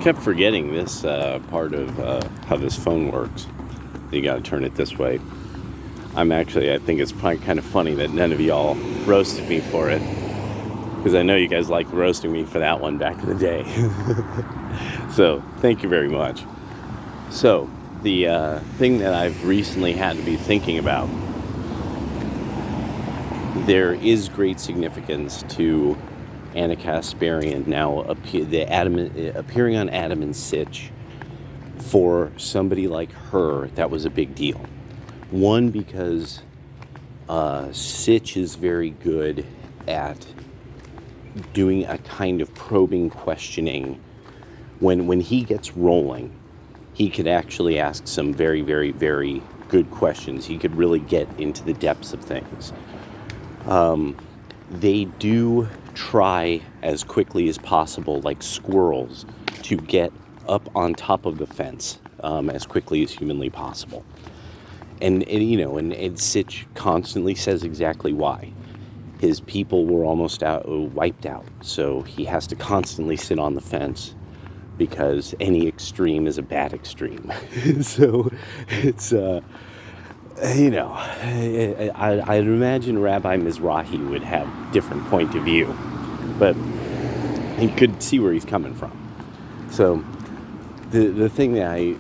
kept forgetting this part of how this phone works. You gotta turn it this way. I think it's probably kind of funny that none of y'all roasted me for it. Because I know you guys liked roasting me for that one back in the day. So, thank you very much. So, the thing that I've recently had to be thinking about, there is great significance to Anna Kasparian now appearing on Adam and Sitch. For somebody like her, that was a big deal. One, because Sitch is very good at doing a kind of probing questioning. When he gets rolling, he could actually ask some very, very, very good questions. He could really get into the depths of things. They do try as quickly as possible, like squirrels, to get up on top of the fence as quickly as humanly possible. And Sitch constantly says exactly why. His people were almost wiped out, so he has to constantly sit on the fence because any extreme is a bad extreme. So it's I'd imagine Rabbi Mizrahi would have a different point of view, but you could see where he's coming from. So the thing that I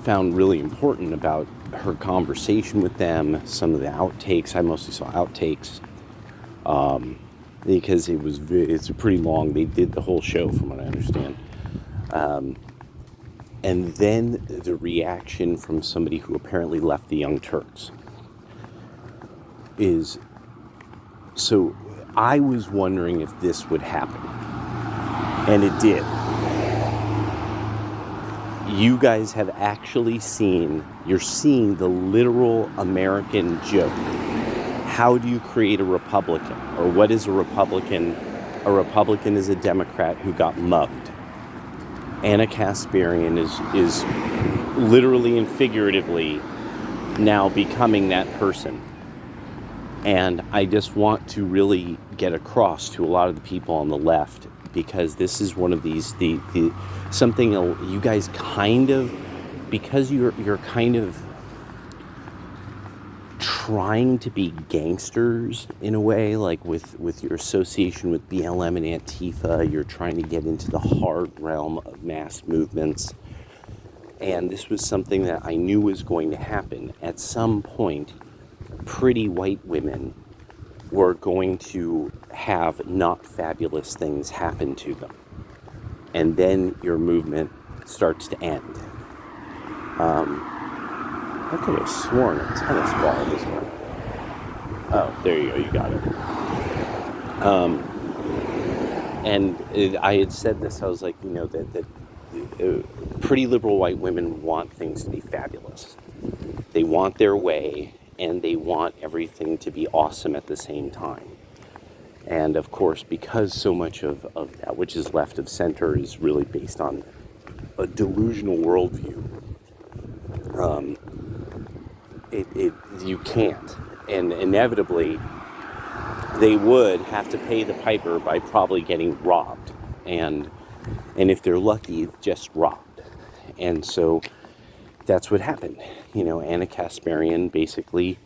found really important about her conversation with them, some of the outtakes, I mostly saw outtakes, because it's pretty long. They did the whole show from what I understand. And then the reaction from somebody who apparently left the Young Turks is, so I was wondering if this would happen. And it did. You guys have actually you're seeing the literal American joke. How do you create a Republican? Or what is a Republican? A Republican is a Democrat who got mugged. Anna Kasparian is literally and figuratively now becoming that person. And I just want to really get across to a lot of the people on the left, because this is one of these, something you guys kind of, because you're kind of trying to be gangsters in a way, like with your association with BLM and Antifa, you're trying to get into the hard realm of mass movements. And this was something that I knew was going to happen. At some point, pretty white women were going to have not fabulous things happen to them. And then your movement starts to end. I could have sworn a tennis ball this one. Oh, there you go, you got it. I had said this, I was like, that pretty liberal white women want things to be fabulous. They want their way, and they want everything to be awesome at the same time. And of course, because so much of that which is left of center is really based on a delusional worldview, you can't. And inevitably, they would have to pay the piper by probably getting robbed. And if they're lucky, just robbed. And so that's what happened. Anna Kasparian basically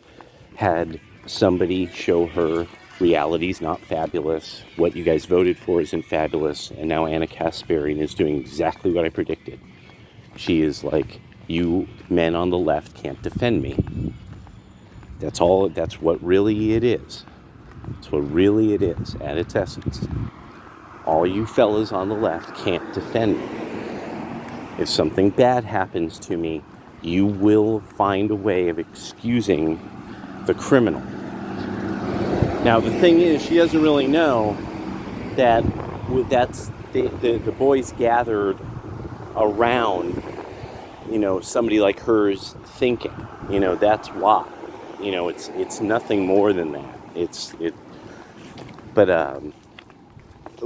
had somebody show her reality's not fabulous. What you guys voted for isn't fabulous. And now Anna Kasparian is doing exactly what I predicted. She is like, you men on the left can't defend me. That's what really it is. That's what really it is at its essence. All you fellas on the left can't defend me. If something bad happens to me, you will find a way of excusing the criminal. Now, the thing is, she doesn't really know that that's the boys gathered around, somebody like hers thinking, that's why, it's nothing more than that.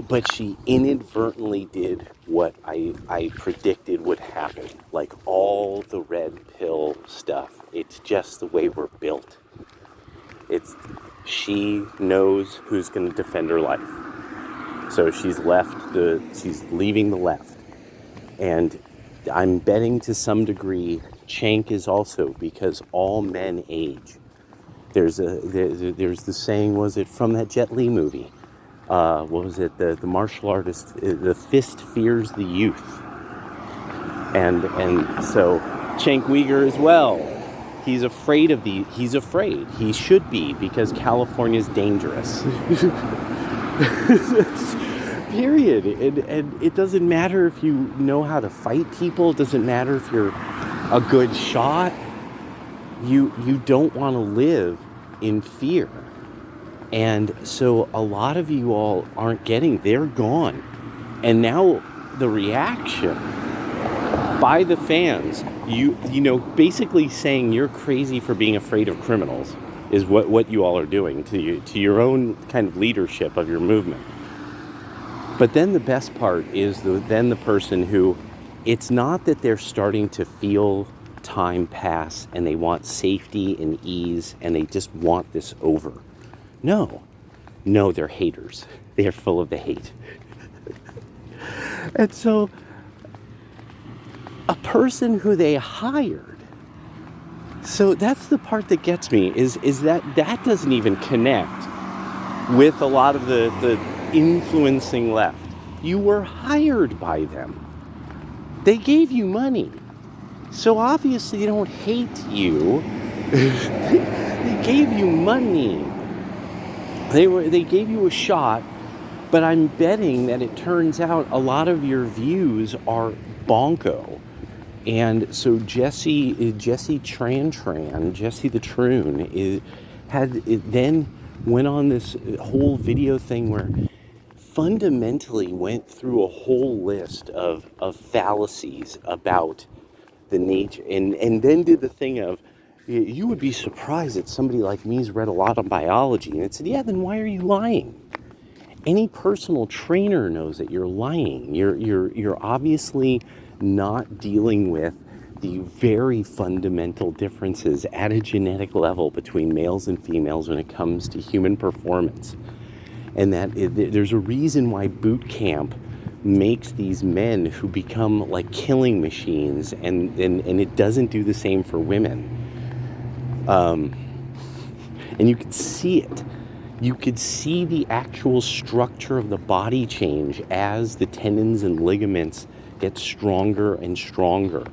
But she inadvertently did what I predicted would happen. Like all the red pill stuff. It's just the way we're built. She knows who's going to defend her life. So she's leaving the left. And I'm betting to some degree Chank is also, because all men age. There's the saying, was it from that Jet Li movie? What was it? The martial artist, the fist fears the youth. And so Cenk Uyghur as well. He's afraid. He should be, because California's dangerous. Period. And it doesn't matter if you know how to fight people. It doesn't matter if you're a good shot. You don't want to live in fear. And so a lot of you all aren't getting, they're gone. And now the reaction by the fans, you know, basically saying you're crazy for being afraid of criminals is what you all are doing to your own kind of leadership of your movement. But then the best part is the person who, it's not that they're starting to feel time pass and they want safety and ease and they just want this over. No, they're haters. They're full of the hate. And so a person who they hired, so that's the part that gets me, is that doesn't even connect with a lot of the influencing left. You were hired by them. They gave you money. So obviously they don't hate you. They gave you money. They gave you a shot, but I'm betting that it turns out a lot of your views are bonko. And so Jesse the Troon, then went on this whole video thing where fundamentally went through a whole list of fallacies about the nature, and then did the thing of, you would be surprised that somebody like me's read a lot of biology. And it said, yeah, then why are you lying? Any personal trainer knows that you're lying. You're obviously not dealing with the very fundamental differences at a genetic level between males and females when it comes to human performance. And that there's a reason why boot camp makes these men who become like killing machines, and it doesn't do the same for women. And you could see it. You could see the actual structure of the body change as the tendons and ligaments get stronger and stronger.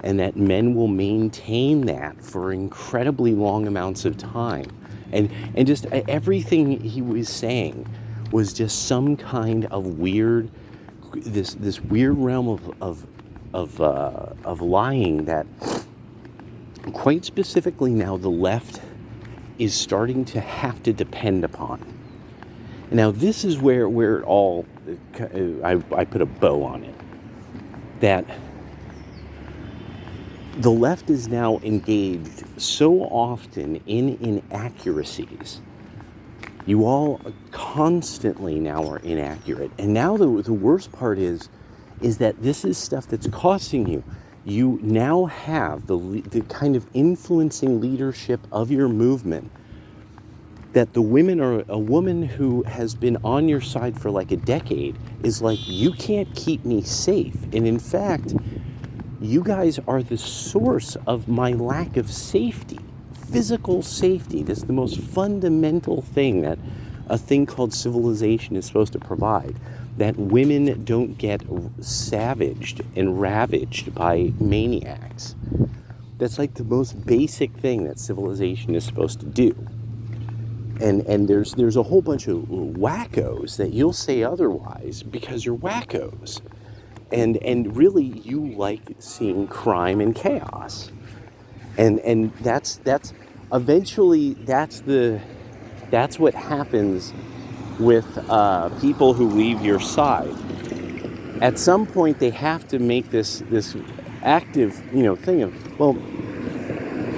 And that men will maintain that for incredibly long amounts of time. And just everything he was saying was just some kind of weird, this weird realm of lying that quite specifically now the left is starting to have to depend upon. Now this is where it all, I put a bow on it, that the left is now engaged so often in inaccuracies. You all constantly now are inaccurate. And now the worst part is that this is stuff that's costing you. You now have the kind of influencing leadership of your movement, that the women are, a woman who has been on your side for like a decade is like, you can't keep me safe. And in fact, you guys are the source of my lack of safety, physical safety. That's the most fundamental thing that a thing called civilization is supposed to provide. That women don't get savaged and ravaged by maniacs. That's like the most basic thing that civilization is supposed to do. And there's a whole bunch of wackos that you'll say otherwise because you're wackos. And really you like seeing crime and chaos. And that's eventually that's what happens with people who leave your side. At some point they have to make this active, thing of, well,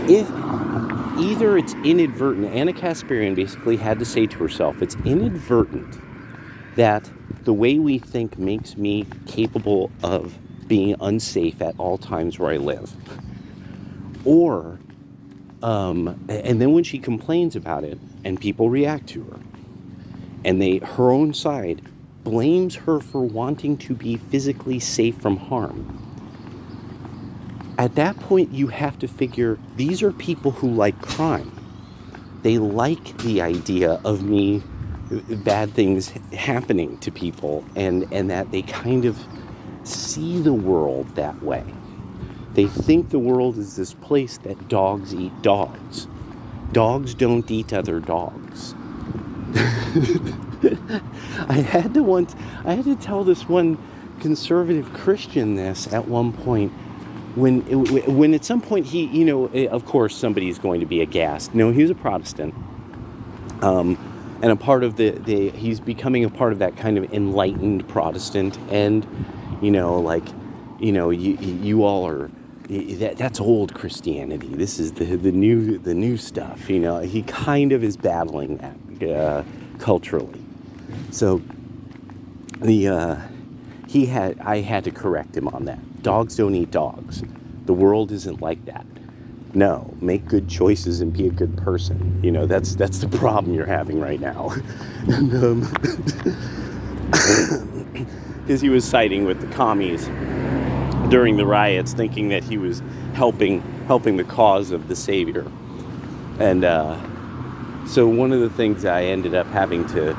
if either it's inadvertent, Anna Kasparian basically had to say to herself, it's inadvertent that the way we think makes me capable of being unsafe at all times where I live. Or, and then when she complains about it and people react to her, and her own side blames her for wanting to be physically safe from harm. At that point, you have to figure these are people who like crime. They like the idea of bad things happening to people, and that they kind of see the world that way. They think the world is this place that dogs eat dogs. Dogs don't eat other dogs. I had to tell this one conservative Christian this at one point. When at some point he, of course somebody's going to be aghast. No, he was a Protestant, and a part of he's becoming a part of that kind of enlightened Protestant, and you all are. That's old Christianity. This is the new stuff. He kind of is battling that culturally. So I had to correct him on that. Dogs don't eat dogs. The world isn't like that. No, make good choices and be a good person. That's the problem you're having right now. Because he was siding with the commies during the riots, thinking that he was helping the cause of the Savior. And so one of the things I ended up having to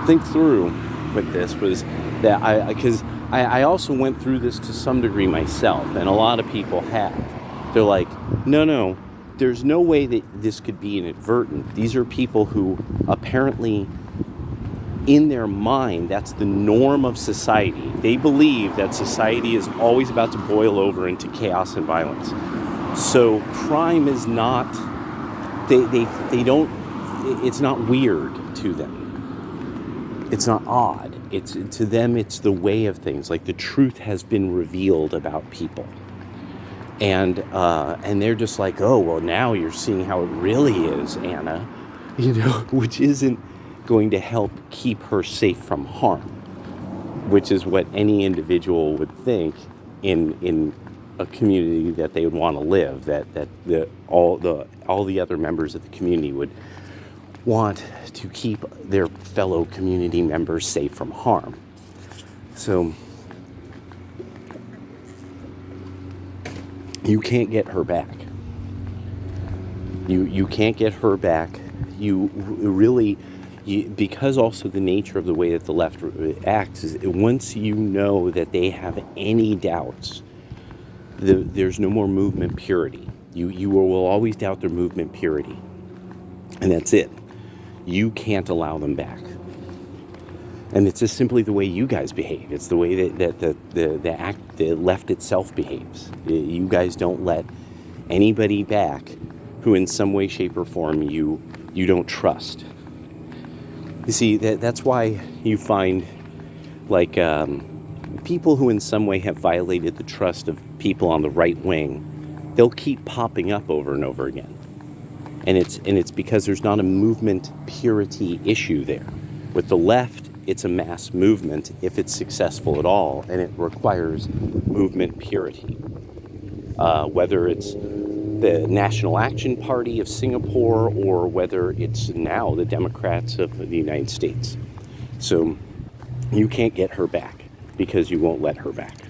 think through with this was that I also went through this to some degree myself, and a lot of people have. They're like, no, there's no way that this could be inadvertent. These are people who apparently, in their mind, that's the norm of society. They believe that society is always about to boil over into chaos and violence. So crime is not, they don't, it's not weird to them. It's not odd. To them, it's the way of things. Like the truth has been revealed about people. And they're just like, oh, well, now you're seeing how it really is, Anna, which isn't going to help keep her safe from harm, which is what any individual would think in a community that they would want to live, that all the other members of the community would want to keep their fellow community members safe from harm. So you can't get her back. You can't get her back. You really, because also the nature of the way that the left acts is once you know that they have any doubts, there's no more movement purity. You will always doubt their movement purity. And that's it. You can't allow them back. And it's just simply the way you guys behave. It's the way that the left itself behaves. You guys don't let anybody back who in some way, shape, or form you don't trust. You see, that's why you find like people who in some way have violated the trust of people on the right wing, they'll keep popping up over and over again. And it's because there's not a movement purity issue there. With the left, it's a mass movement if it's successful at all, and it requires movement purity. Whether it's the National Action Party of Singapore or whether it's now the Democrats of the United States. So you can't get her back because you won't let her back.